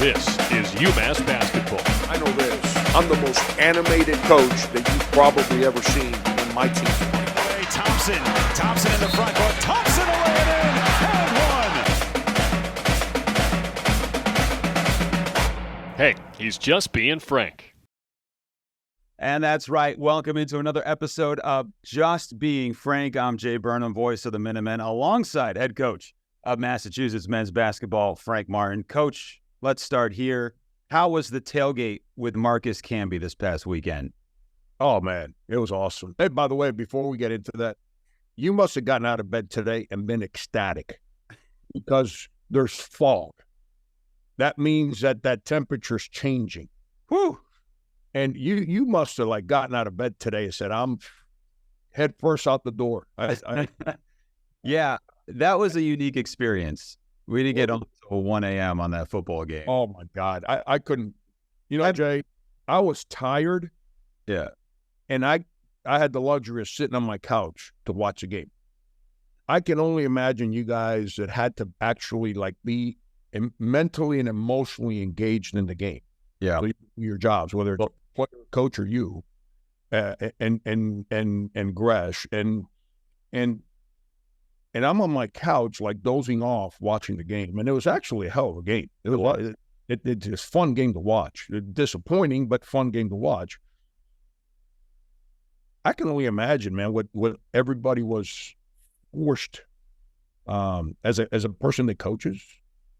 This is UMass basketball. I know this. I'm the most animated coach that you've probably ever seen in my team. Thompson in the front court. Thompson will lay it in. And one. Hey, he's just being Frank. And that's right. Welcome into another episode of Just Being Frank. I'm Jay Burnham, voice of the Minutemen, alongside head coach of Massachusetts men's basketball, Frank Martin. Coach, let's start here. How was the tailgate with Marcus Camby this past weekend? Oh, man, it was awesome. Hey, by the way, before we get into that, you must have gotten out of bed today and been ecstatic because there's fog. That means that temperature's changing. Whew. And you must have like gotten out of bed today and said, I'm head first out the door. Yeah, that was a unique experience. We didn't get on until 1 a.m. on that football game. Oh, my God. I couldn't. You know, Jay, I was tired. Yeah. And I had the luxury of sitting on my couch to watch a game. I can only imagine you guys that had to actually like be mentally and emotionally engaged in the game. Yeah. So your jobs, whether it's player, coach, or you, and Gresh, and I'm on my couch like dozing off watching the game, and it was actually a hell of a game. It's a fun game to watch. Disappointing, but fun game to watch. I can only imagine, man, what everybody was forced as a person that coaches,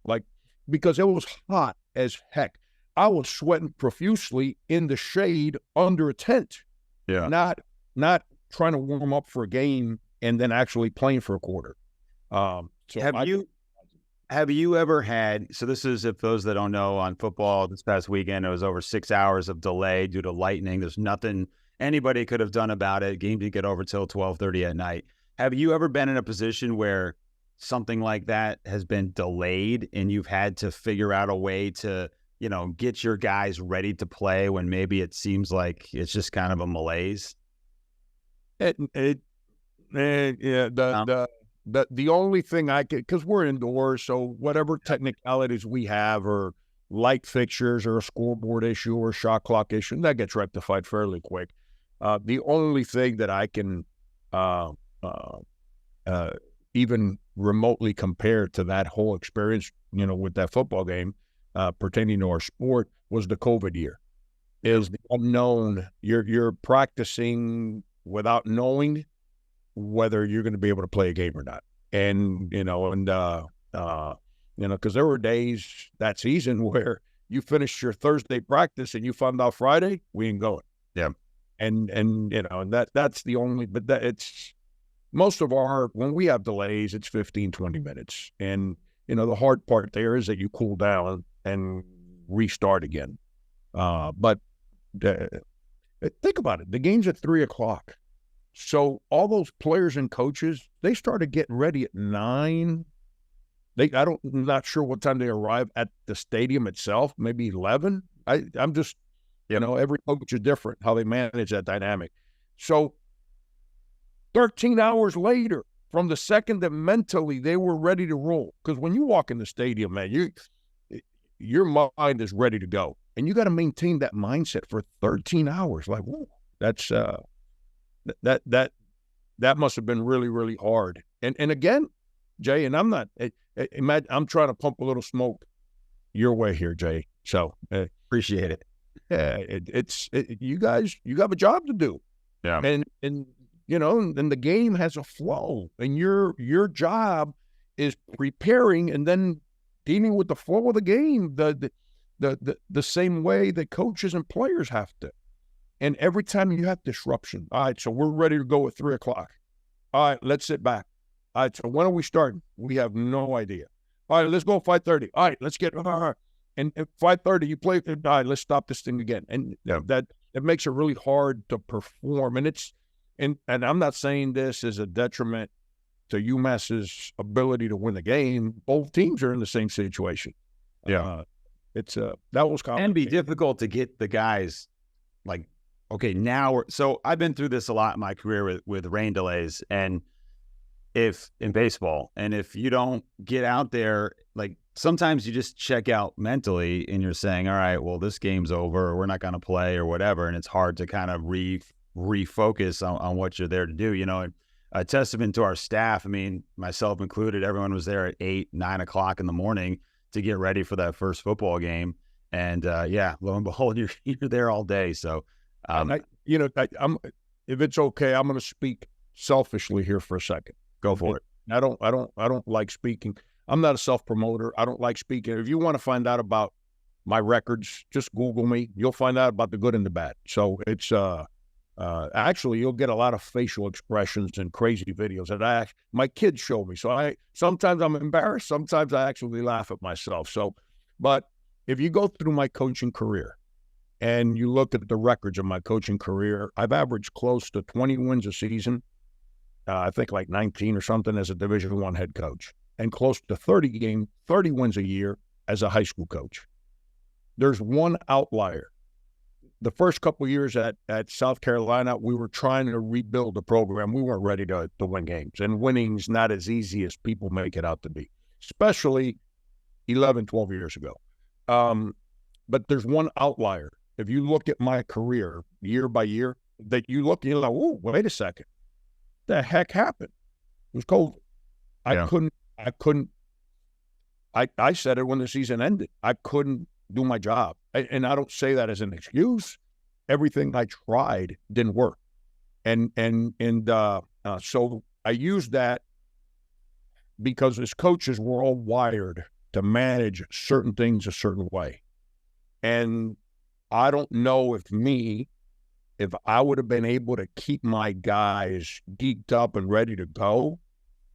like, because it was hot as heck. I was sweating profusely in the shade under a tent. Yeah. Not trying to warm up for a game and then actually playing for a quarter. Have you ever had, so this is, if those that don't know, on football this past weekend, it was over 6 hours of delay due to lightning. There's nothing anybody could have done about it. Game didn't get over till 12:30 at night. Have you ever been in a position where something like that has been delayed and you've had to figure out a way to, get your guys ready to play when maybe it seems like it's just kind of a malaise? The only thing I could, because we're indoors, so whatever technicalities we have, or light fixtures, or a scoreboard issue, or a shot clock issue, that gets rectified fairly quick. The only thing that I can even remotely compare to that whole experience, with that football game pertaining to our sport, was the COVID year. Is the unknown. You're practicing without knowing whether you're going to be able to play a game or not. And, because there were days that season where you finished your Thursday practice and you found out Friday, we ain't going. Yeah. And that's the only, but that it's most of when we have delays, it's 15, 20 minutes. And, the hard part there is that you cool down and restart again. But think about it. The game's at 3:00. So all those players and coaches, they started getting ready at 9. I'm not sure what time they arrive at the stadium itself, maybe 11. I'm just, every coach is different, how they manage that dynamic. So 13 hours later, from the second that mentally they were ready to roll, because when you walk in the stadium, man, your mind is ready to go. And you got to maintain that mindset for 13 hours. Like, whoa, that's that must have been really, really hard. And again, Jay, and I'm trying to pump a little smoke your way here, Jay. So Appreciate it. Yeah, you guys, you have a job to do. Yeah. And the game has a flow, and your job is preparing and then dealing with the flow of the game the same way that coaches and players have to. And every time you have disruption, all right, so we're ready to go at 3:00. All right, let's sit back. All right, so when are we starting? We have no idea. All right, let's go 5:30. All right, let's get and at 5:30 you play. All right, let's stop this thing again. And that it makes it really hard to perform. And I'm not saying this as a detriment to UMass's ability to win the game. Both teams are in the same situation. Yeah, that was complicated. And be difficult to get the guys like, okay, now so I've been through this a lot in my career with rain delays, and if in baseball, and if you don't get out there like sometimes you just check out mentally and you're saying, all right, well, this game's over, or we're not going to play or whatever. And it's hard to kind of refocus on what you're there to do. You know, a testament to our staff. I mean, myself included, everyone was there at 8, 9 o'clock in the morning to get ready for that first football game. And yeah, lo and behold, you're there all day. So, I'm, if it's okay, I'm going to speak selfishly here for a second. go for it. I don't like speaking. I'm not a self-promoter. I don't like speaking. If you want to find out about my records, just Google me. You'll find out about the good and the bad. So it's actually you'll get a lot of facial expressions and crazy videos that my kids show me. So sometimes I'm embarrassed. Sometimes I actually laugh at myself. So, but if you go through my coaching career and you look at the records of my coaching career, I've averaged close to 20 wins a season. I think like 19 or something as a Division I head coach, and close to 30 wins a year as a high school coach. There's one outlier. The first couple of years at South Carolina, we were trying to rebuild the program. We weren't ready to win games, and winning's not as easy as people make it out to be, especially 11, 12 years ago. But there's one outlier. If you look at my career year by year, that you're like, oh, wait a second. The heck happened? It was COVID. I said it when the season ended. I couldn't do my job. And I don't say that as an excuse. Everything I tried didn't work. So I used that because as coaches, we're all wired to manage certain things a certain way. And I don't know if I would have been able to keep my guys geeked up and ready to go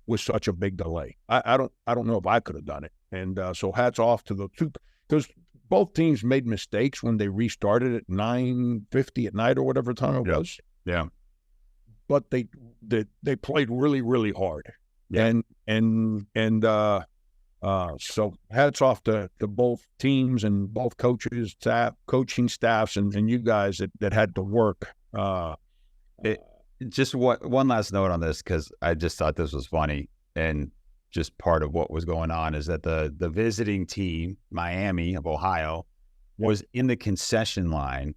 with such a big delay. I don't know if I could have done it. And so hats off to the two, because both teams made mistakes when they restarted at 9:50 at night or whatever time it was. Yeah. But they played really, really hard. Yeah. So hats off to both teams and both coaches, coaching staffs, and you guys that had to work. Just one last note on this, because I just thought this was funny, and just part of what was going on is that the visiting team, Miami of Ohio, was in the concession line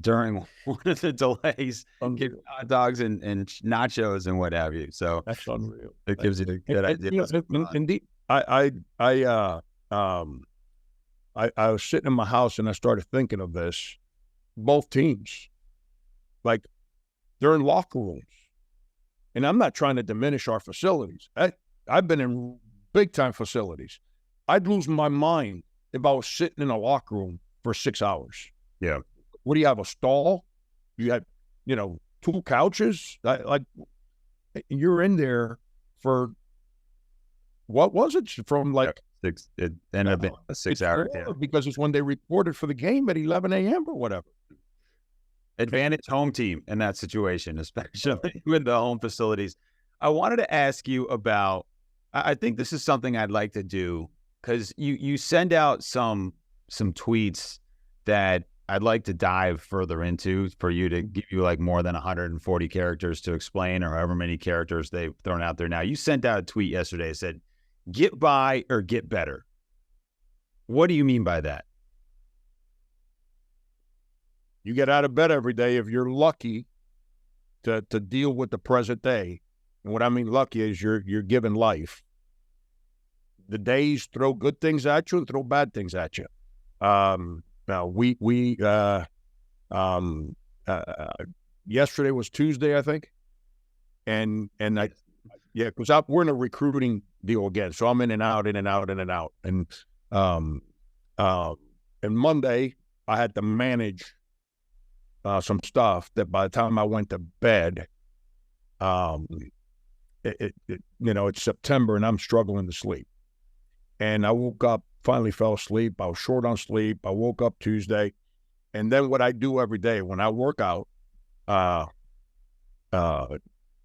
during one of the delays, getting hot dogs and nachos and what have you. So that's unreal. It gives you a good idea. Indeed. I was sitting in my house and I started thinking of this. Both teams, like, they're in locker rooms, and I'm not trying to diminish our facilities. I've been in big time facilities. I'd lose my mind if I was sitting in a locker room for 6 hours. Yeah. What do you have? A stall? You had, 2 couches? Like, you're in there for. What was it? From like 6, it ended up being a 6 hour. Yeah. Because it's when they reported for the game at 11 a.m. or whatever. Advantage home team in that situation, especially with the home facilities. I wanted to ask you about, I think this is something I'd like to do, because you send out some tweets that I'd like to dive further into for you to give you like more than 140 characters to explain, or however many characters they've thrown out there now. You sent out a tweet yesterday that said, get by or get better. What do you mean by that? You get out of bed every day if you're lucky to deal with the present day. And what I mean lucky is you're given life. The days throw good things at you and throw bad things at you. Now yesterday was Tuesday, I think. And because we're in a recruiting deal again. So I'm in and out. And Monday I had to manage some stuff that by the time I went to bed, it's September and I'm struggling to sleep. And I woke up, finally fell asleep. I was short on sleep. I woke up Tuesday. And then what I do every day when I work out,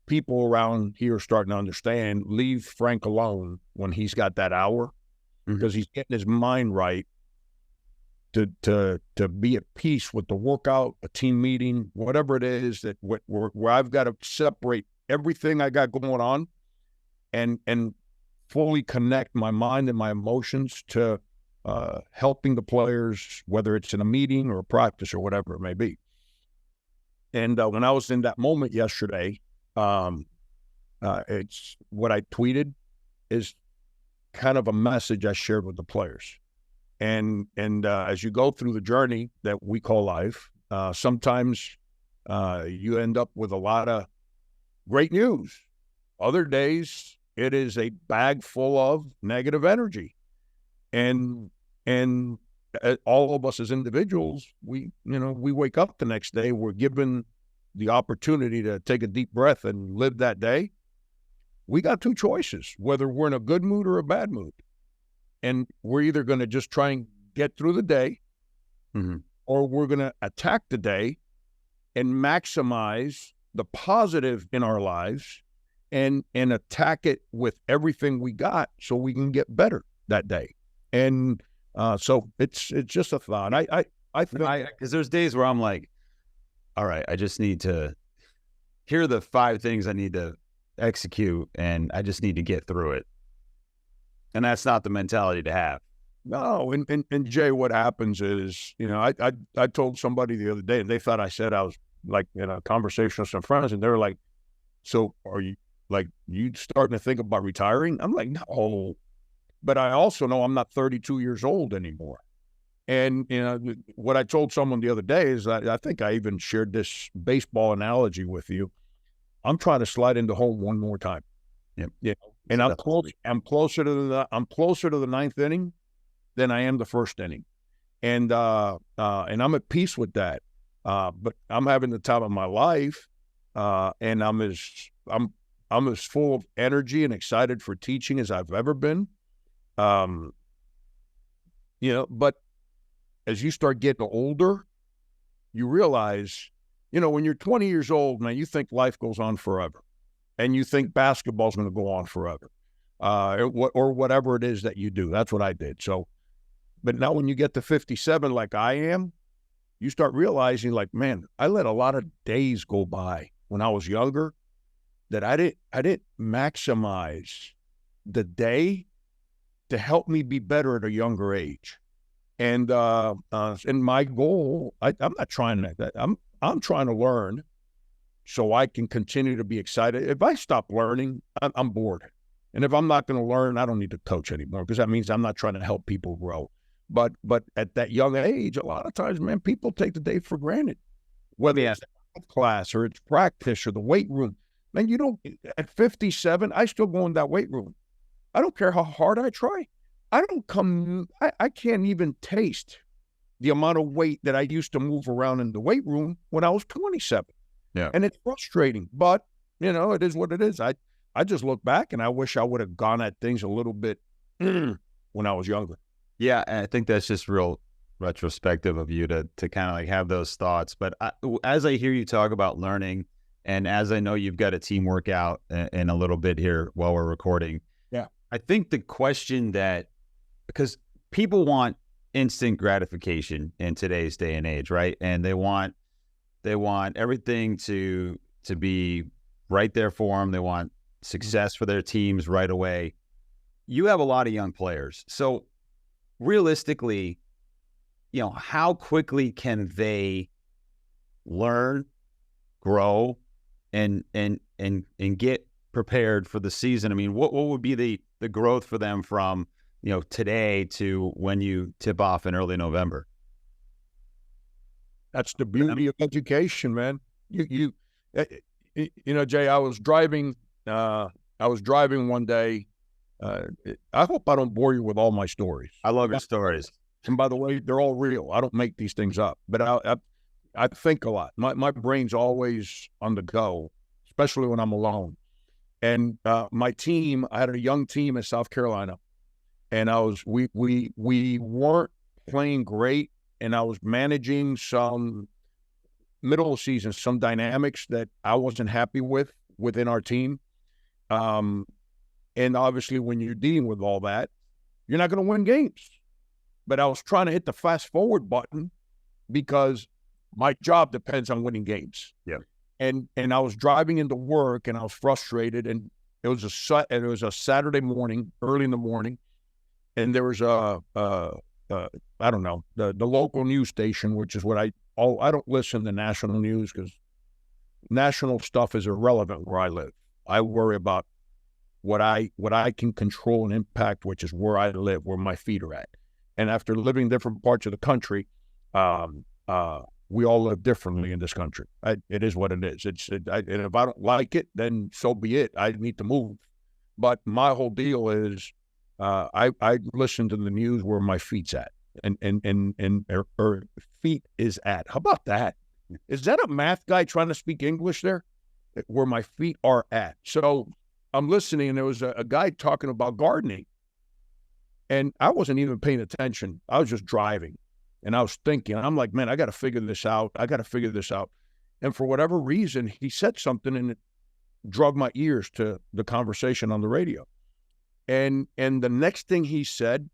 people around here are starting to understand, leave Frank alone when he's got that hour, because he's getting his mind right to be at peace with the workout, a team meeting, whatever it is that where I've got to separate everything I got going on and fully connect my mind and my emotions to helping the players, whether it's in a meeting or a practice or whatever it may be. And when I was in that moment yesterday, it's what I tweeted is kind of a message I shared with the players. And as you go through the journey that we call life, sometimes you end up with a lot of great news. Other days, it is a bag full of negative energy. And all of us as individuals, we wake up the next day, we're given the opportunity to take a deep breath and live that day. We got two choices, whether we're in a good mood or a bad mood. And we're either going to just try and get through the day, or we're going to attack the day and maximize the positive in our lives and attack it with everything we got so we can get better that day. And so it's just a thought. I think, because there's days where I'm like, all right, I just need to, here are the 5 things I need to execute, and I just need to get through it. And that's not the mentality to have. no. And Jay, what happens is, I told somebody the other day, and they thought I said I was like in a conversation with some friends, and they were like, so are you starting to think about retiring? I'm like, no. But I also know I'm not 32 years old anymore. And, what I told someone the other day is I think I even shared this baseball analogy with you. I'm trying to slide into home one more time. Yep. And I'm closer to the 9th inning than I am the first inning. And I'm at peace with that. But I'm having the time of my life. And I'm as full of energy and excited for teaching as I've ever been. But as you start getting older, you realize, when you're 20 years old, man, you think life goes on forever, and you think basketball's going to go on forever, or whatever it is that you do. That's what I did. So, but now when you get to 57, like I am, you start realizing, like, man, I let a lot of days go by when I was younger that I didn't maximize the day to help me be better at a younger age. And my goal, I'm not trying that. I'm trying to learn so I can continue to be excited. If I stop learning, I'm bored. And if I'm not going to learn, I don't need to coach anymore, because that means I'm not trying to help people grow. But at that young age, a lot of times, man, people take the day for granted, whether it's class or it's practice or the weight room. Man, at 57, I still go in that weight room. I don't care how hard I try. I can't even taste the amount of weight that I used to move around in the weight room when I was 27. Yeah. And it's frustrating, but it is what it is. I just look back and I wish I would have gone at things a little bit when I was younger. Yeah. And I think that's just real retrospective of you to kind of like have those thoughts. But as I hear you talk about learning, and as I know you've got a team workout in a little bit here while we're recording. Yeah. I think the question because people want instant gratification in today's day and age, right? And they want everything to be right there for them. They want success for their teams right away. You have a lot of young players. So realistically, how quickly can they learn, grow, and get prepared for the season? I mean, what would be the growth for them from today to when you tip off in early November? That's the beauty of education, man. You Jay, I was driving one day. I hope I don't bore you with all my stories. I love your stories. And by the way, they're all real. I don't make these things up, but I think a lot. My brain's always on the go, especially when I'm alone. And my team, I had a young team in South Carolina, and we weren't playing great, and I was managing some middle of the season, some dynamics that I wasn't happy with within our team. And obviously when you're dealing with all that, you're not going to win games. But I was trying to hit the fast forward button because my job depends on winning games. Yeah. And I was driving into work and I was frustrated, and It was a Saturday morning, early in the morning, and there was I don't know, the local news station, which is what I don't listen to national news because national stuff is irrelevant where I live. I worry about what I can control and impact, which is where I live, where my feet are at. And after living in different parts of the country, we all live differently in this country. It is what it is. And if I don't like it, then so be it. I need to move. But my whole deal is I listen to the news where my feet's at, or feet is at. How about that? Is that a math guy trying to speak English there? Where my feet are at. So I'm listening, and there was a guy talking about gardening, and I wasn't even paying attention. I was just driving. And I was thinking, I'm like, man, I got to figure this out. And for whatever reason, he said something and it drug my ears to the conversation on the radio. And the next thing he said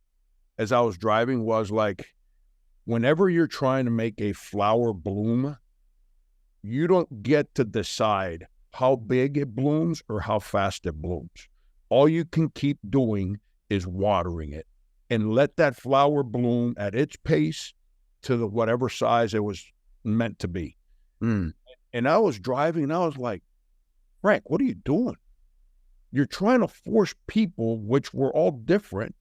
as I was driving was like, whenever you're trying to make a flower bloom, you don't get to decide how big it blooms or how fast it blooms. All you can keep doing is watering it and let that flower bloom at its pace to the whatever size it was meant to be. And I was driving and I was like, Frank, what are you doing? You're trying to force people, which we're all different,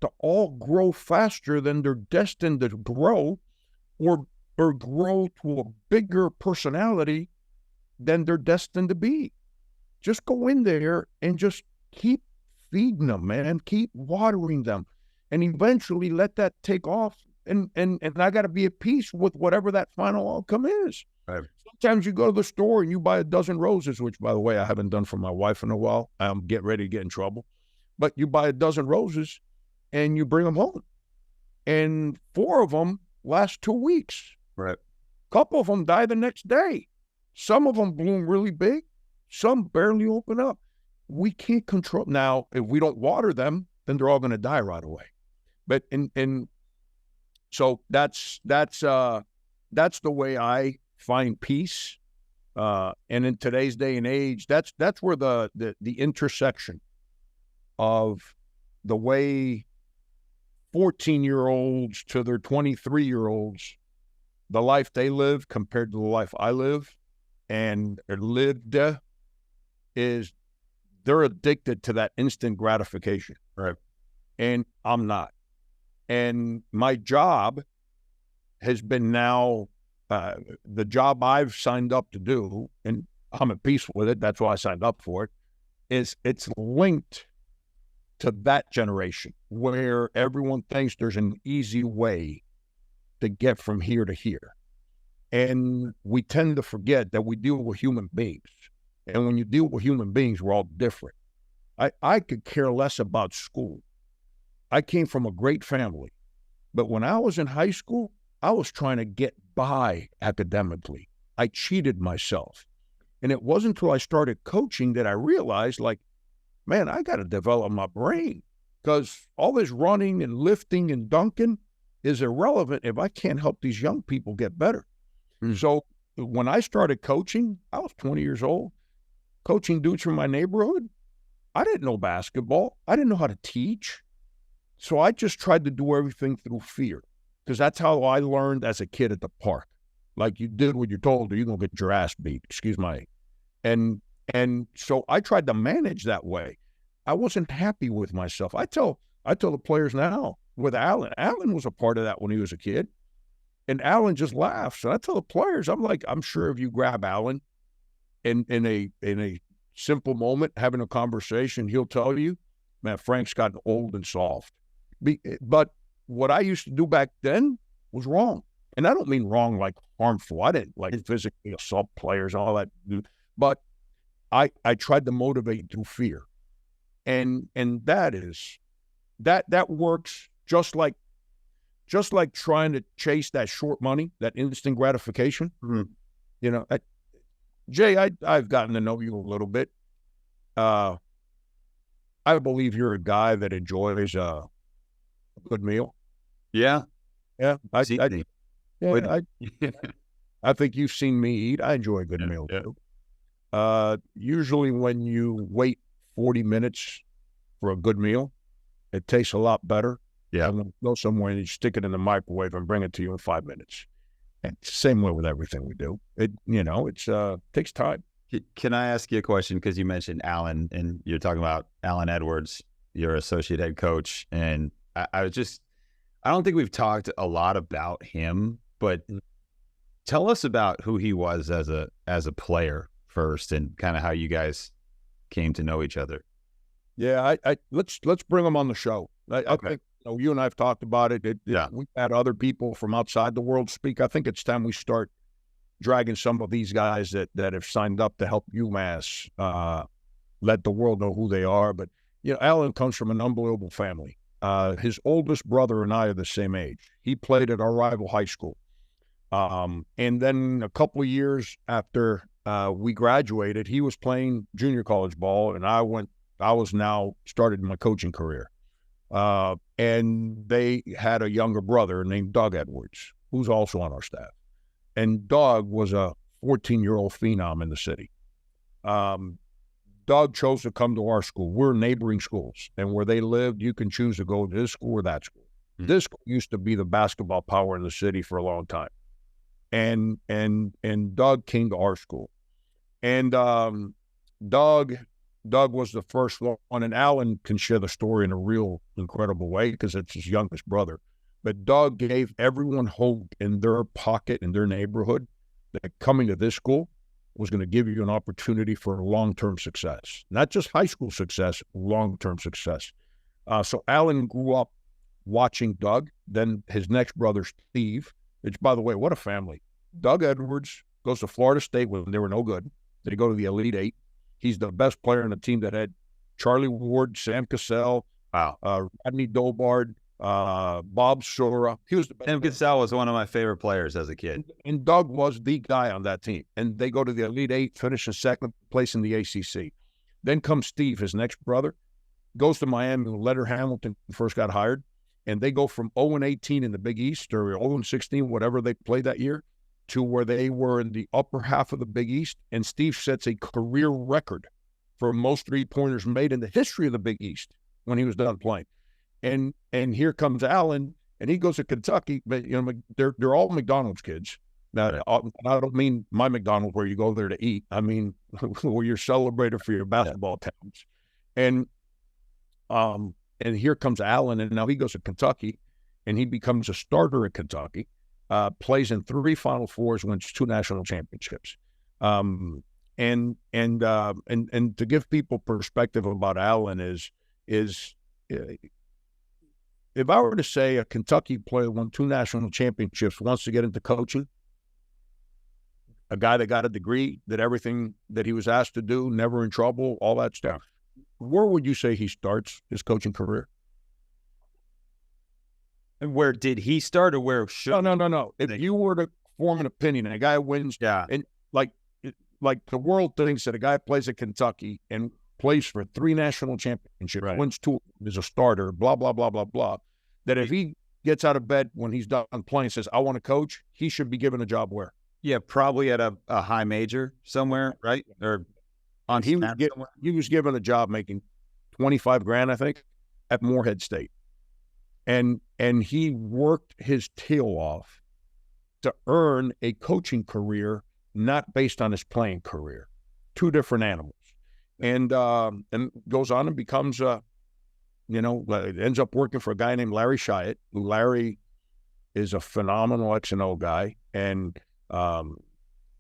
to all grow faster than they're destined to grow, or grow to a bigger personality than they're destined to be. Just go in there and just keep feeding them, man. Keep watering them. And eventually let that take off. And I got to be at peace with whatever that final outcome is. Right. Sometimes you go to the store and you buy a dozen roses, which, by the way, I haven't done for my wife in a while. I'm getting ready to get in trouble. But you buy a dozen roses and you bring them home. And 4 of them last 2 weeks. Right. A couple of them die the next day. Some of them bloom really big. Some barely open up. We can't control. Now, if we don't water them, then they're all going to die right away. But so that's the way I find peace. And in today's day and age, that's where the intersection of the way 14-year-olds to their 23-year-olds, the life they live compared to the life I live and lived is they're addicted to that instant gratification. Right. And I'm not. And my job has been now, the job I've signed up to do, and I'm at peace with it, that's why I signed up for it, is it's linked to that generation where everyone thinks there's an easy way to get from here to here. And we tend to forget that we deal with human beings. And when you deal with human beings, we're all different. I could care less about school. I came from a great family, but when I was in high school, I was trying to get by academically. I cheated myself. And it wasn't until I started coaching that I realized, like, man, I got to develop my brain, because all this running and lifting and dunking is irrelevant if I can't help these young people get better. So when I started coaching, I was 20 years old, coaching dudes from my neighborhood. I didn't know basketball. I didn't know how to teach. So I just tried to do everything through fear, because that's how I learned as a kid at the park. Like, you did what you're told or you're going to get your ass beat. Excuse my. And so I tried to manage that way. I wasn't happy with myself. I tell the players now with Alan. Alan was a part of that when he was a kid. And Alan just laughs. And I tell the players, I'm like, I'm sure if you grab Alan in a simple moment, having a conversation, he'll tell you, man, Frank's gotten old and soft. But what I used to do back then was wrong. And I don't mean wrong like harmful. I didn't like physically assault players, all that. But I tried to motivate through fear. And that works just like trying to chase that short money, that instant gratification. Mm-hmm. You know, Jay, I've gotten to know you a little bit. I believe you're a guy that enjoys a good meal. Yeah. Yeah. I think you've seen me eat. I enjoy a good meal too. Usually when you wait 40 minutes for a good meal. It tastes a lot better. Yeah. And go somewhere and you stick it in the microwave and bring it to you in 5 minutes. And same way with everything we do. It takes time. Can I ask you a question? Because you mentioned Allen, and you're talking about Allen Edwards, your associate head coach, and I don't think we've talked a lot about him, but tell us about who he was as a player first, and kind of how you guys came to know each other. Yeah, let's bring him on the show. I think you and I have talked about it. We've had other people from outside the world speak. I think it's time we start dragging some of these guys that have signed up to help UMass let the world know who they are. But Allen comes from an unbelievable family. His oldest brother and I are the same age. He played at our rival high school, and then a couple of years after we graduated, he was playing junior college ball, and I was now started my coaching career. And they had a younger brother named Doug Edwards, who's also on our staff. And Doug was a 14-year-old phenom in the city. Doug chose to come to our school. We're neighboring schools. And where they lived, you can choose to go to this school or that school. Mm-hmm. This school used to be the basketball power in the city for a long time. And Doug came to our school. And Doug was the first one, and Allen can share the story in a real incredible way because it's his youngest brother. But Doug gave everyone hope in their pocket, in their neighborhood, that coming to this school was going to give you an opportunity for long-term success. Not just high school success, long-term success. So Allen grew up watching Doug, then his next brother, Steve, which, by the way, what a family. Doug Edwards goes to Florida State when they were no good. They go to the Elite Eight. He's the best player in the team that had Charlie Ward, Sam Cassell, Rodney Dobard, Bob Sora. He was the best. Sam Cassell was one of my favorite players as a kid. And Doug was the guy on that team. And they go to the Elite Eight, finish in second place in the ACC. Then comes Steve, his next brother, goes to Miami when Leonard Hamilton first got hired. And they go from 0-18 in the Big East, or 0-16, whatever they played that year, to where they were in the upper half of the Big East. And Steve sets a career record for most three-pointers made in the history of the Big East when he was done playing. And here comes Allen, and he goes to Kentucky, but they're all McDonald's kids. Now, I don't mean my McDonald's where you go there to eat. I mean where you're celebrated for your basketball talents. And here comes Allen, and now he goes to Kentucky, and he becomes a starter at Kentucky, plays in 3 Final Fours, wins 2 national championships. And to give people perspective about Allen is if I were to say a Kentucky player won 2 national championships, wants to get into coaching, a guy that got a degree, did everything that he was asked to do, never in trouble, all that stuff, where would you say he starts his coaching career? And where did he start, or where should? No. If you were to form an opinion, and a guy wins, and like the world thinks that a guy plays at Kentucky and plays for 3 national championships, wins 2 as a starter, blah, blah, blah, blah, blah, that if he gets out of bed when he's done playing and says, I want to coach, he should be given a job where? Yeah, probably at a high major somewhere, right? Or on he was given a job making $25,000, I think, at Morehead State. And he worked his tail off to earn a coaching career, not based on his playing career. 2 different animals. And goes on and becomes, ends up working for a guy named Larry Shyatt, who Larry is a phenomenal X&O guy. And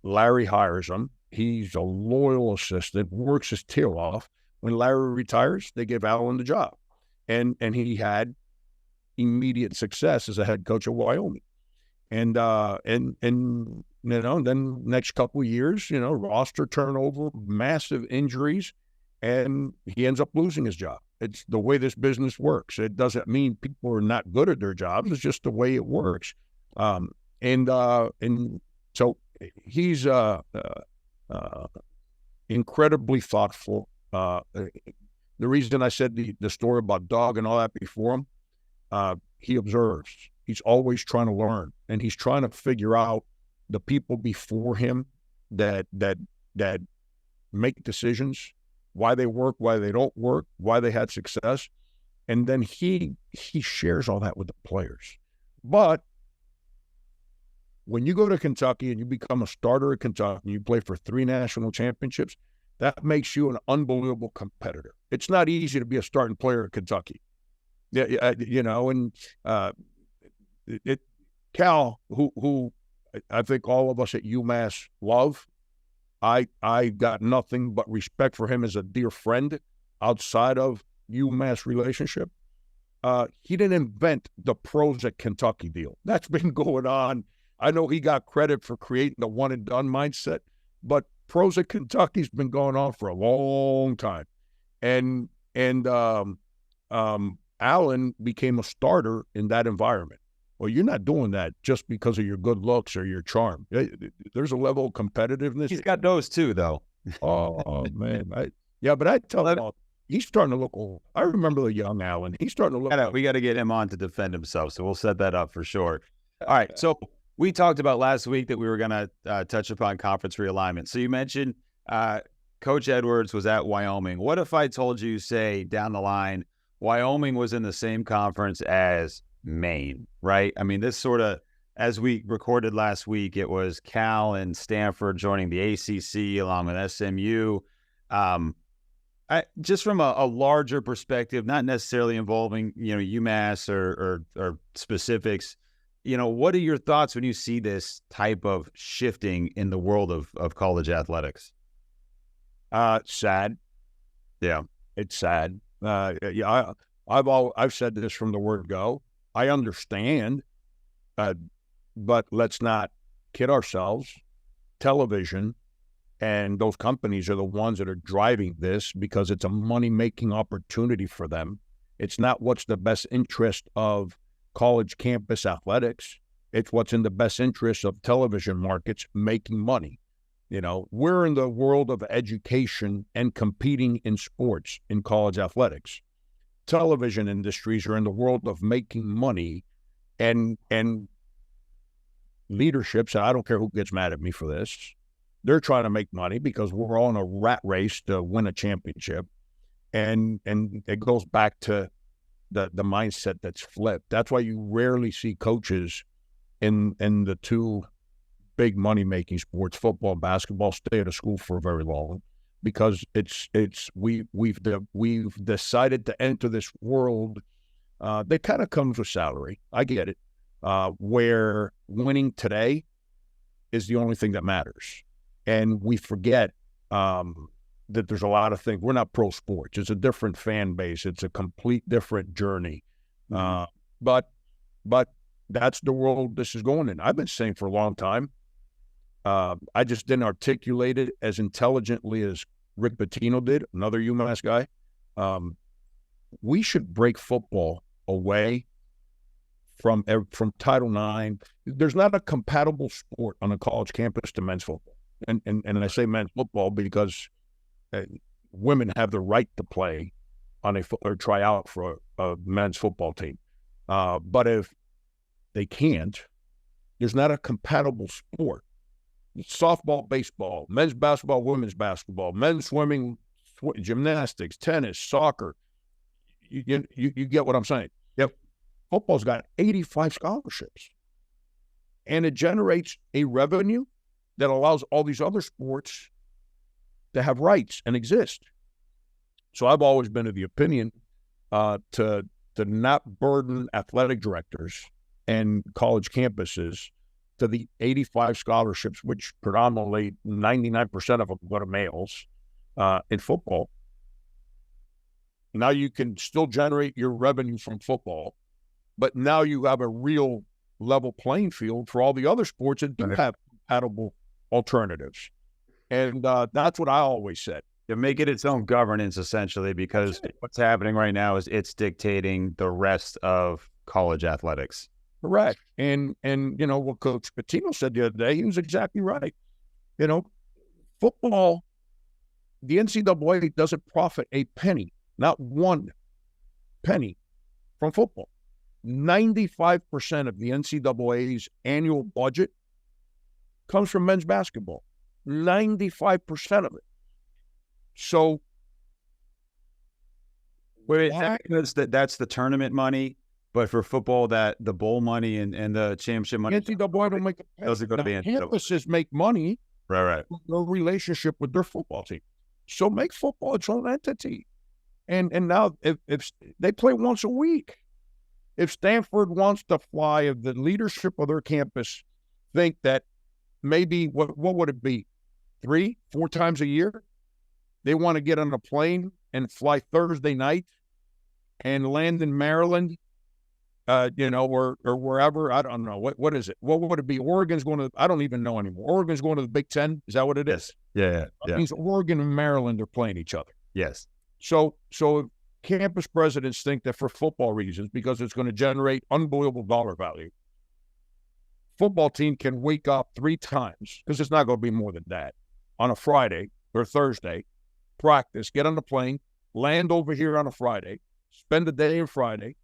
Larry hires him. He's a loyal assistant, works his tail off. When Larry retires, they give Allen the job. And he had immediate success as a head coach of Wyoming. And then next couple of years, roster turnover, massive injuries, and he ends up losing his job. It's the way this business works. It doesn't mean people are not good at their jobs. It's just the way it works. And so he's incredibly thoughtful. The reason I said the story about Doug and all that before him, he observes. He's always trying to learn, and he's trying to figure out the people before him that make decisions why they work, why they don't work, why they had success. And then he shares all that with the players. But when you go to Kentucky and you become a starter at Kentucky and you play for 3 national championships, that makes you an unbelievable competitor. It's not easy to be a starting player at Kentucky. Yeah, you know, and Cal, who I think all of us at UMass love, I got nothing but respect for him as a dear friend outside of UMass relationship. He didn't invent the pros at Kentucky deal. That's been going on. I know he got credit for creating the one and done mindset, but pros at Kentucky's been going on for a long time. And Allen became a starter in that environment. Well, you're not doing that just because of your good looks or your charm. There's a level of competitiveness. He's got those too, though. Oh man. But I tell him, he's starting to look old. I remember the young Allen. He's starting to look. We got to get him on to defend himself, so we'll set that up for sure. All right, so we talked about last week that we were going to touch upon conference realignment. So you mentioned Coach Edwards was at Wyoming. What if I told you, say, down the line, Wyoming was in the same conference as Maine, right? I mean, this sort of, as we recorded last week, it was Cal and Stanford joining the ACC along with SMU. Just from a larger perspective, not necessarily involving, UMass or specifics, what are your thoughts when you see this type of shifting in the world of college athletics? Sad. Yeah, it's sad. I've said this from the word go. I understand, but let's not kid ourselves. Television and those companies are the ones that are driving this because it's a money-making opportunity for them. It's not what's the best interest of college campus athletics. It's what's in the best interest of television markets making money. We're in the world of education and competing in sports in college athletics. Television industries are in the world of making money, and leaderships, and I don't care who gets mad at me for this, they're trying to make money because we're all in a rat race to win a championship. And it goes back to the mindset that's flipped. That's why you rarely see coaches in the two big money-making sports, football and basketball, stay at a school for very long, because we've decided to enter this world that kind of comes with salary. I get it, where winning today is the only thing that matters, and we forget that there's a lot of things. We're not pro sports. It's a different fan base. It's a complete different journey. But that's the world this is going in. I've been saying for a long time. I just didn't articulate it as intelligently as Rick Pitino did, another UMass guy. We should break football away from Title IX. There's not a compatible sport on a college campus to men's football. And I say men's football because women have the right to play on or try out for a men's football team. But if they can't, there's not a compatible sport. Softball, baseball, men's basketball, women's basketball, men's swimming, gymnastics, tennis, soccer. You get what I'm saying? Yep. Football's got 85 scholarships, and it generates a revenue that allows all these other sports to have rights and exist. So I've always been of the opinion to not burden athletic directors and college campuses to the 85 scholarships, which predominantly 99% of them go to males in football. Now you can still generate your revenue from football, but now you have a real level playing field for all the other sports that do have compatible alternatives. And that's what I always said. To make it its own governance, essentially, because what's happening right now is it's dictating the rest of college athletics. Correct. And what Coach Pitino said the other day, he was exactly right. Football, the NCAA doesn't profit a penny, not one penny from football. 95% of the NCAA's annual budget comes from men's basketball. 95% of it. So Wait, that's the tournament money, but for football, that the bowl money and the championship money, NCAA don't make a those are going to be campuses make money right. from their relationship with their football team. So make football its own entity. And now if they play once a week, if Stanford wants to fly, if the leadership of their campus think that maybe what would it be, 3-4 times a year, they want to get on a plane and fly Thursday night and land in Maryland, or wherever. I don't know. What is it? What would it be? Oregon's going to, I don't even know anymore. Oregon's going to the Big Ten. Is that what it is? Yeah. That means Oregon and Maryland are playing each other. Yes. So campus presidents think that for football reasons, because it's going to generate unbelievable dollar value, football team can wake up 3 times, because it's not going to be more than that, on a Friday or Thursday, practice, get on the plane, land over here on a Friday, spend the day on Friday,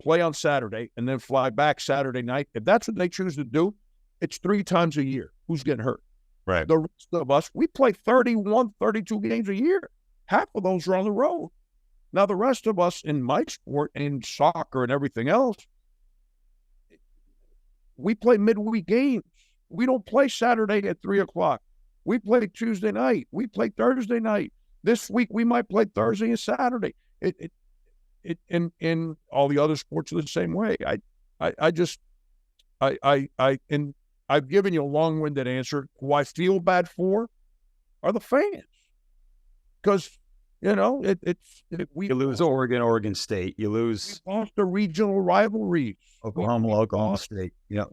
play on Saturday, and then fly back Saturday night. If that's what they choose to do, it's 3 times a year. Who's getting hurt? Right. The rest of us, we play 31, 32 games a year. Half of those are on the road. Now, the rest of us in my sport, in soccer and everything else, we play midweek games. We don't play Saturday at 3 o'clock. We play Tuesday night. We play Thursday night. This week, we might play Thursday and Saturday. In all the other sports are the same way. And I've given you a long-winded answer. Who I feel bad for are the fans. Because, you lose Oregon State. You lose. We lost the regional rivalries. Oklahoma State. Yeah.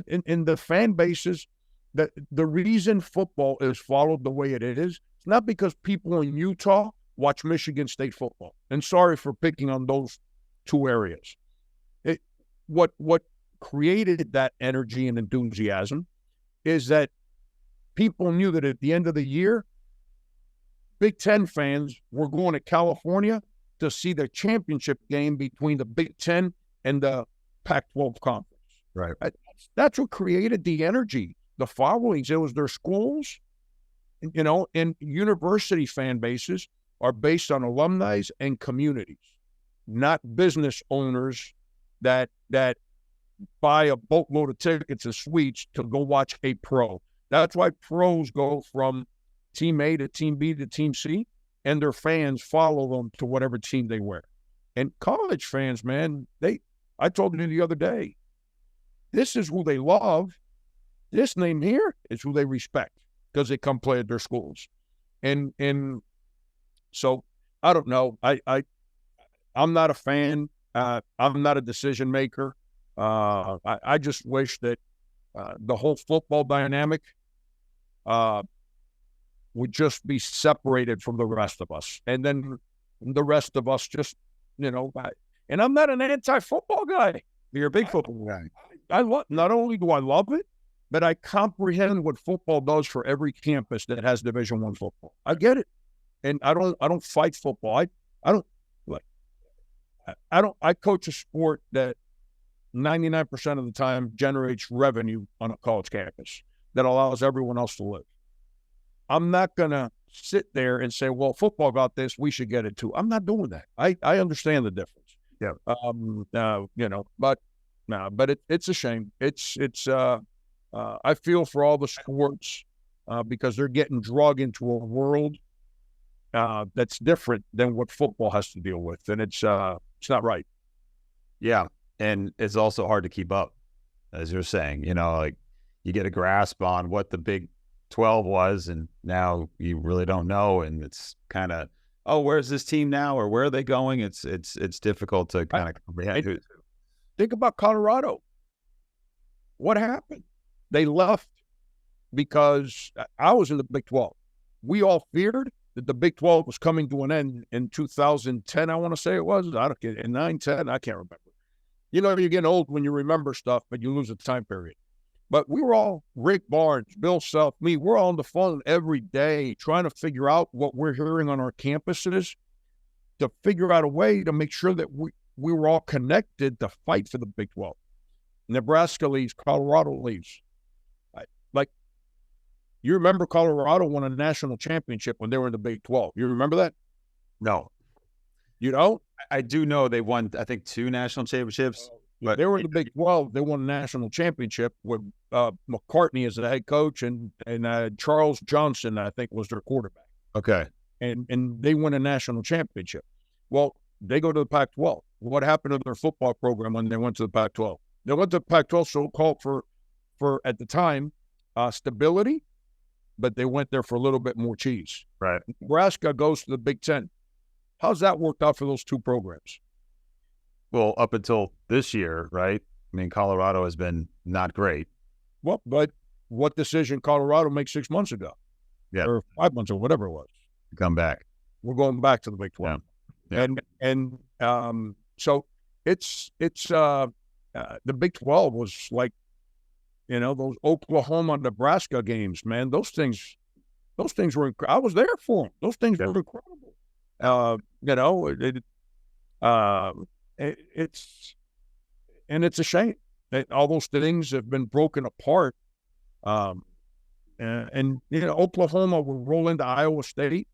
In the fan bases, that the reason football is followed the way it is, it's not because people in Utah watch Michigan State football. And sorry for picking on those 2 areas. What created that energy and enthusiasm is that people knew that at the end of the year, Big Ten fans were going to California to see the championship game between the Big Ten and the Pac-12 conference. Right. That's what created the energy, the followings. It was their schools, and university fan bases are based on alumni and communities, not business owners that buy a boatload of tickets and suites to go watch a pro. That's why pros go from Team A to Team B to Team C, and their fans follow them to whatever team they wear. And college fans, man, I told you the other day, this is who they love. This name here is who they respect because they come play at their schools. And so I don't know. I'm not a fan. I'm not a decision maker. I just wish that the whole football dynamic would just be separated from the rest of us. And then the rest of us just, and I'm not an anti-football guy. You're a big football guy. Not only do I love it, but I comprehend what football does for every campus that has Division I football. I get it. And I don't fight football. I coach a sport that 99% of the time generates revenue on a college campus that allows everyone else to live. I'm not going to sit there and say, well, football got this, we should get it too. I'm not doing that. I understand the difference. Yeah. But it's a shame. I feel for all the sports because they're getting dragged into a world that's different than what football has to deal with. And it's not right. Yeah. And it's also hard to keep up, as you're saying, like you get a grasp on what the Big 12 was, and now you really don't know. And it's kind of, where's this team now, or where are they going? It's difficult to kind of comprehend. Think about Colorado. What happened? They left because I was in the Big 12. We all feared that the Big 12 was coming to an end in 2010, I want to say it was. I don't get in 9, 10, I can't remember. You're getting old when you remember stuff, but you lose a time period. But we were all, Rick Barnes, Bill Self, me, we're all on the phone every day trying to figure out what we're hearing on our campuses to figure out a way to make sure that we were all connected to fight for the Big 12. Nebraska leaves, Colorado leaves. You remember Colorado won a national championship when they were in the Big 12. You remember that? No. You don't? I do know they won, I think, 2 national championships. But They were in the Big 12. They won a national championship with McCartney as the head coach and Charles Johnson, I think, was their quarterback. okay, And they won a national championship. Well, they go to the Pac-12. What happened to their football program when they went to the Pac-12? They went to the Pac-12 so-called for at the time, stability, but they went there for a little bit more cheese. right. Nebraska goes to the Big Ten. How's that worked out for those two programs? Well, up until this year, right? I mean, Colorado has been not great. Well, but what decision Colorado made 6 months ago? Yeah. Or 5 months or whatever it was. Come back. We're going back to the Big 12. Yeah. So it's the Big 12 was like, those Oklahoma, Nebraska games, man, those things were, I was there for them. Those things were incredible. It's a shame that all those things have been broken apart. Oklahoma will roll into Iowa State.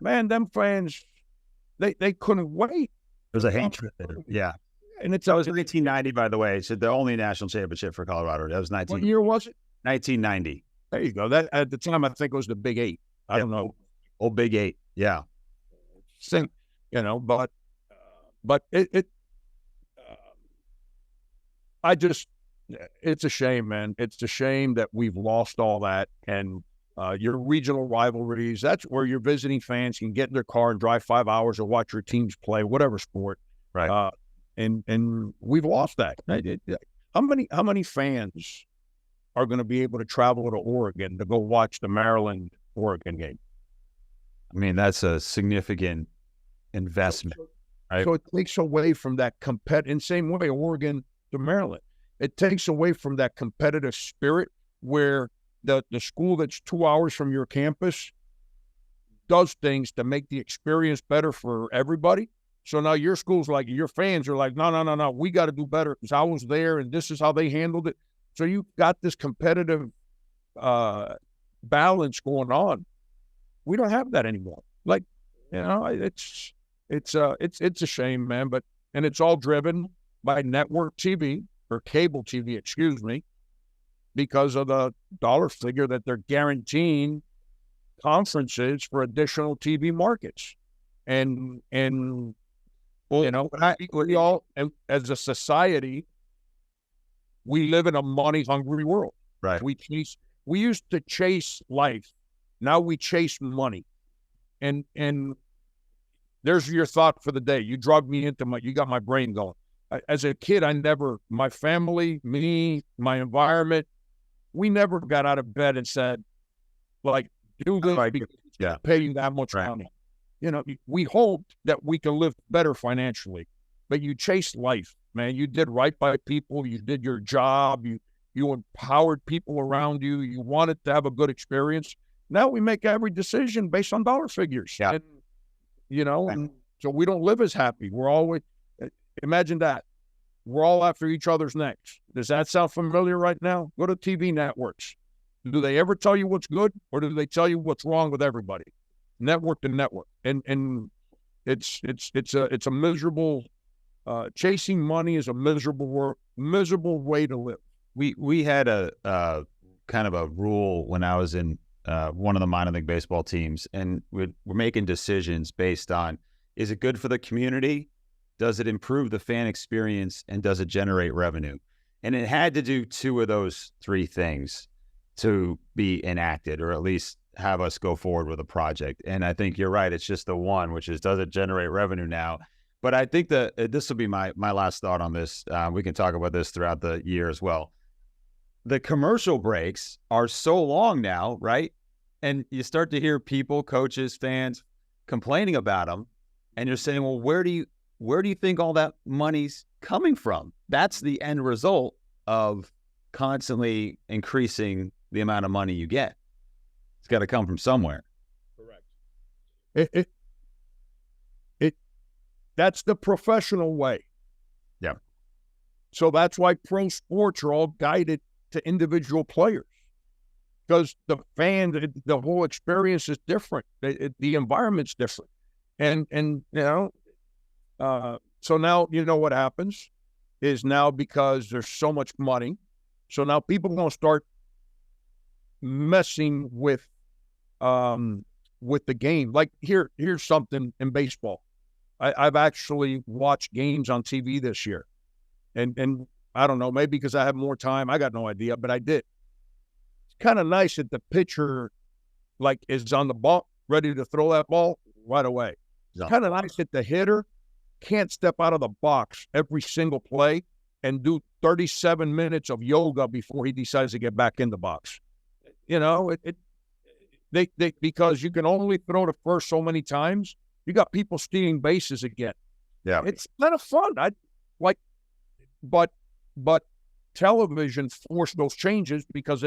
Man, them fans, they couldn't wait. There's a hatred there. Yeah. And That was 1990, by the way. It's the only national championship for Colorado. That was what year was it? 1990. There you go. That at the time, I think it was the Big Eight. I don't know. Old Big 8. Yeah. But it's a shame, man. It's a shame that we've lost all that. And your regional rivalries, that's where your visiting fans can get in their car and drive 5 hours or watch your teams play, whatever sport. Right. And we've lost that. How many fans are going to be able to travel to Oregon to go watch the Maryland-Oregon game? I mean, that's a significant investment. Right. So it takes away from that in same way, Oregon to Maryland. It takes away from that competitive spirit where the school that's 2 hours from your campus does things to make the experience better for everybody. So now your school's like, your fans are like, no, we got to do better because I was there and this is how they handled it. So you got this competitive balance going on. We don't have that anymore. Like, it's a shame, man. And it's all driven by network TV or cable TV, excuse me, because of the dollar figure that they're guaranteeing conferences for additional TV markets. And we all, as a society, we live in a money-hungry world. Right. We used to chase life. Now we chase money. And there's your thought for the day. You drugged me you got my brain going. As a kid, my family, me, my environment, we never got out of bed and said, like, do this because pay you that much money. We hoped that we can live better financially, but you chased life, man. You did right by people. You did your job. You empowered people around you. You wanted to have a good experience. Now we make every decision based on dollar figures. Yeah. And so we don't live as happy. We're always, imagine that. We're all after each other's necks. Does that sound familiar right now? Go to TV networks. Do they ever tell you what's good or do they tell you what's wrong with everybody? Network to network. And it's a miserable, chasing money is a miserable way to live. We had a kind of a rule when I was in one of the minor league baseball teams, and we're making decisions based on, is it good for the community? Does it improve the fan experience? And does it generate revenue? And it had to do 2 of those 3 things to be enacted, or at least have us go forward with a project. And I think you're right. It's just the one, which is, does it generate revenue now? But I think that this will be my last thought on this. We can talk about this throughout the year as well. The commercial breaks are so long now, right? And you start to hear people, coaches, fans complaining about them. And you're saying, well, where do you think all that money's coming from? That's the end result of constantly increasing the amount of money you get. It's got to come from somewhere. Correct. That's the professional way. Yeah. So that's why pro sports are all guided to individual players, because the whole experience is different. The environment's different. And So now you know what happens is now because there's so much money, so now people are going to start messing with the game. Like here's something in baseball. I've actually watched games on TV this year, and I don't know, maybe because I have more time, I got no idea, but I did. It's kind of nice that the pitcher like is on the ball, ready to throw that ball right away. It's kind of nice that the hitter can't step out of the box every single play and do 37 minutes of yoga before he decides to get back in the box. You know, they because you can only throw to first so many times. You got people stealing bases again. Yeah, it's kind of fun. But television forced those changes because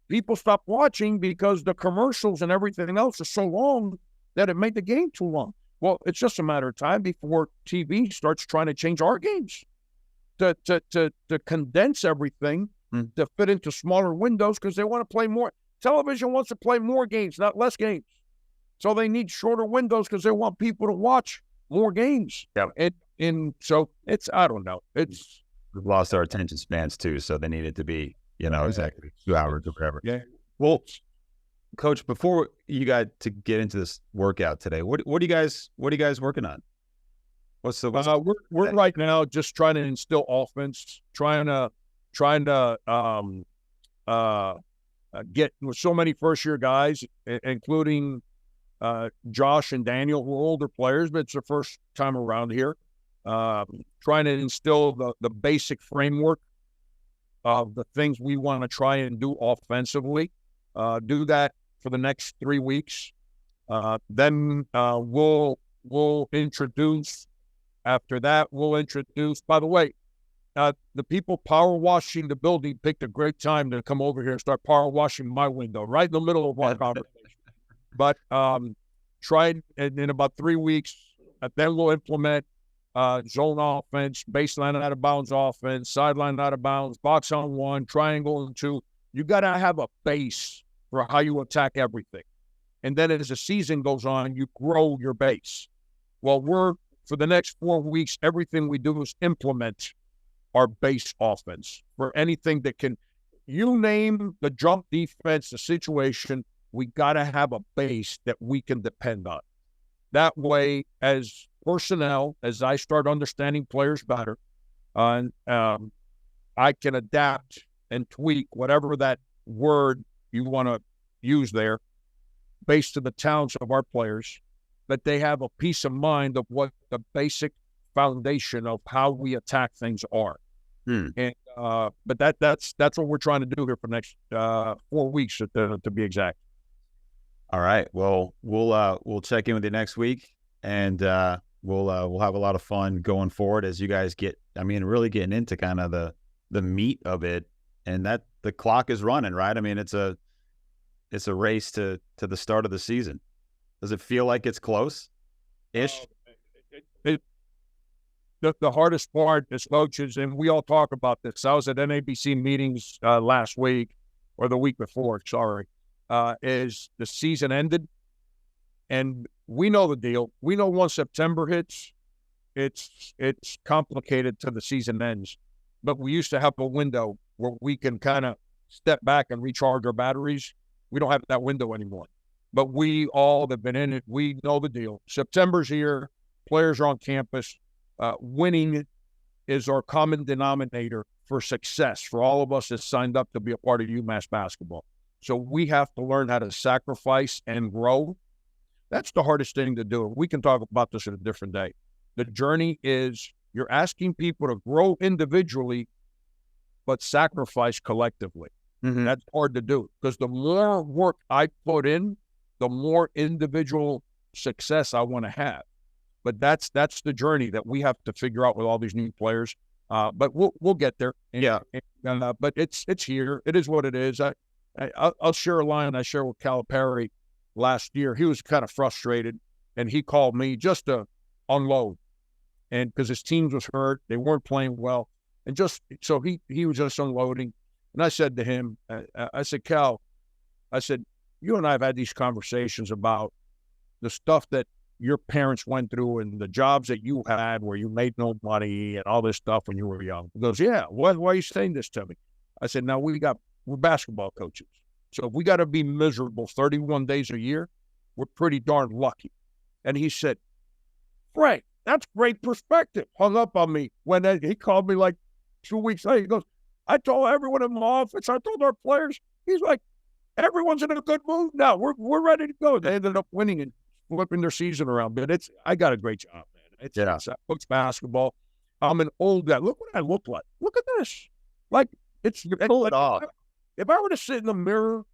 people stopped watching because the commercials and everything else is so long that it made the game too long. Well, it's just a matter of time before TV starts trying to change our games to condense everything to fit into smaller windows because they want to play more. Television wants to play more games, not less games. So they need shorter windows because they want people to watch more games. Yeah. And so it's, I don't know. We've lost our attention spans too, so they need it to be, exactly 2 hours or whatever. Yeah. Well, Coach, before you got to get into this workout today, what are you guys working on? We're right now just trying to instill offense, trying to get with so many first year guys, including Josh and Daniel, who are older players, but it's their first time around here. Trying to instill the basic framework of the things we want to try and do offensively. Do that for the next 3 weeks. Then we'll introduce. After that, we'll introduce. By the way, the people power washing the building picked a great time to come over here and start power washing my window right in the middle of our conversation. But try in about 3 weeks. Then we'll implement zone offense, baseline out of bounds offense, sideline out of bounds, box on one, triangle on two. You got to have a base for how you attack everything. And then as the season goes on, you grow your base. Well, for the next 4 weeks, everything we do is implement our base offense for anything that can, you name the jump defense, the situation, we got to have a base that we can depend on. That way, as personnel, as I start understanding players better, I can adapt and tweak whatever that word you want to use there based on the talents of our players, but they have a peace of mind of what the basic foundation of how we attack things are. And but that's what we're trying to do here for the next 4 weeks to be exact. All right. Well, we'll check in with you next week, and we'll have a lot of fun going forward as you guys really getting into kind of the meat of it, and that the clock is running, right? I mean, it's a race to the start of the season. Does it feel like it's close-ish? The hardest part as coaches, and we all talk about this. I was at NABC meetings last week or the week before, is the season ended. And we know the deal. We know once September hits, it's complicated till the season ends. But we used to have a window where we can kind of step back and recharge our batteries. We don't have that window anymore. But we all have been in it. We know the deal. September's here. Players are on campus. Winning is our common denominator for success for all of us that signed up to be a part of UMass basketball. So we have to learn how to sacrifice and grow. That's the hardest thing to do. We can talk about this at a different day. The journey is you're asking people to grow individually, but sacrifice collectively. Mm-hmm. That's hard to do because the more work I put in, the more individual success I want to have. But that's the journey that we have to figure out with all these new players. But we'll get there. But it's here. It is what it is. I'll share a line I shared with Calipari last year. He was kind of frustrated, and he called me just to unload, and because his team was hurt, they weren't playing well, and just so he was just unloading. And I said to him, I said, Cal, I said, you and I have had these conversations about the stuff that your parents went through and the jobs that you had where you made no money and all this stuff when you were young. He goes, yeah, why are you saying this to me? I said, now we're basketball coaches. So if we got to be miserable 31 days a year, we're pretty darn lucky. And he said, Frank, that's great perspective. Hung up on me when he called me like 2 weeks later. He goes, I told everyone in my office, I told our players, he's like, everyone's in a good mood now. We're ready to go. They ended up winning and flipping their season around. But I got a great job, man. It's I coach basketball. I'm an old guy. Look what I look like. Look at this. Like Pull it off. If I were to sit in the mirror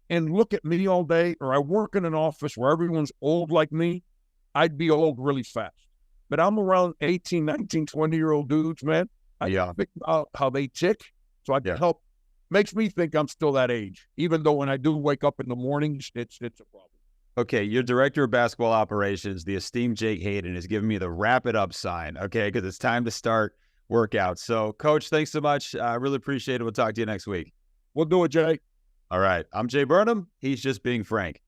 and look at me all day, or I work in an office where everyone's old like me, I'd be old really fast. But I'm around 18, 19, 20-year-old dudes, man. I think about how they tick. So I can help. Makes me think I'm still that age, even though when I do wake up in the mornings, it's a problem. Okay, your director of basketball operations, the esteemed Jake Hayden, is giving me the wrap it up sign, okay, because it's time to start workouts. So, Coach, thanks so much. I really appreciate it. We'll talk to you next week. We'll do it, Jay. All right. I'm Jay Burnham. He's just being Frank.